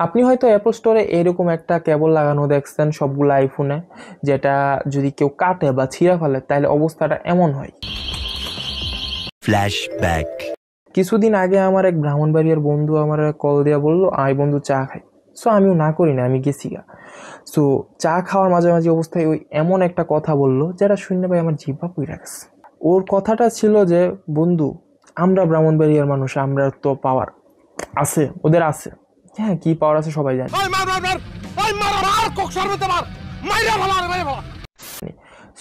আপনি হয়তো অ্যাপল স্টোরে এরকম একটা কেবল লাগানো দেখছেন সবগুলো আইফোনে, যেটা যদি কেউ কাটে বা ছিঁড়া ফেলে তাহলে অবস্থাটা এমন হয়। ফ্ল্যাশব্যাক। কিছুদিন আগে আমার এক ব্রাহ্মণবাড়িয়ার বন্ধু আমার কল দিয়ে বললো, আই বন্ধু চা খাই। সো আমিও না করি না, আমি গেছি গা। সো চা খাওয়ার মাঝামাঝি অবস্থায় ওই এমন একটা কথা বললো যেটা শুনে ভাই আমার জিহ্বা পুইরা গেছে। ওর কথাটা ছিল যে, বন্ধু আমরা ব্রাহ্মণবাড়িয়ার মানুষ, আমরা তো পাওয়ার আছে, ওদের আছে। হ্যাঁ, কি পাওয়ার আছে সবাই জানে।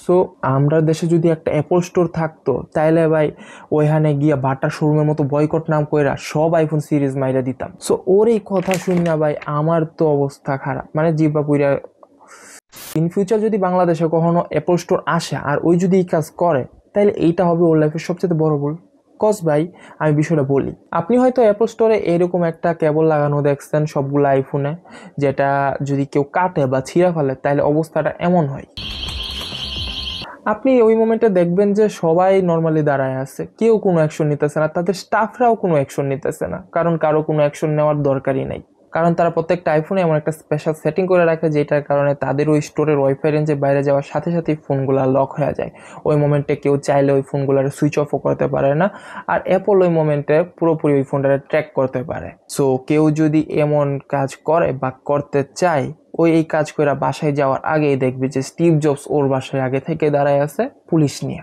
সো আমরা দেশে যদি একটা অ্যাপল স্টোর থাকতো তাইলে ভাই ওইখানে গিয়া বাটা শোরুমের মতো বয়কট নাম কইরা সব আইফোন সিরিজ মাইরা দিতাম। সো ওর এই কথা শুনে ভাই আমার তো অবস্থা খারাপ, মানে জিব্বা পুইরা। ইন ফিউচার যদি বাংলাদেশে কখনো অ্যাপল স্টোর আসে আর ওই যদি এই কাজ করে, তাহলে এইটা হবে ওর লাইফের সবচেয়ে বড় ভুল। কজ ভাই আমি বিষয়টা বলি, আপনি হয়তো অ্যাপল স্টোরে এরকম একটা কেবল লাগানো দেখছেন সবগুলো আইফোনে, যেটা যদি কেউ কাটে বা ছিঁড়া ফেলে তাহলে অবস্থাটা এমন হয়। আপনি ওই মোমেন্টে দেখবেন যে সবাই নর্মালি দাঁড়ায় আছে, কেউ কোনো অ্যাকশন নিতেছে না, তাদের স্টাফরাও কোনো অ্যাকশন নিতেছে না, কারণ কারো কোনো অ্যাকশন নেওয়ার দরকারই নাই। কারণ তারা প্রত্যেকটা আইফোনে এমন একটা স্পেশাল সেটিং করে রাখে যেটার কারণে তাদের ওই স্টোরের ওয়াইফাই রেঞ্জে বাইরে যাওয়ার সাথে সাথেই ফোনগুলো লক হয়ে যায়। ওই মোমেন্টে কেউ চাইলে ওই ফোনগুলোর সুইচ অফও করতে পারে না, আর অ্যাপল ওই মোমেন্টে পুরোপুরি ওই ফোনটাকে ট্র্যাক করতে পারে। সো কেউ যদি এমন কাজ করে বা করতে চায়, ওই এই কাজ করে বাসায় যাওয়ার আগেই দেখবি যে স্টিভ জবস ওর বাসায় আগে থেকে দাঁড়ায় আছে পুলিশ নিয়ে।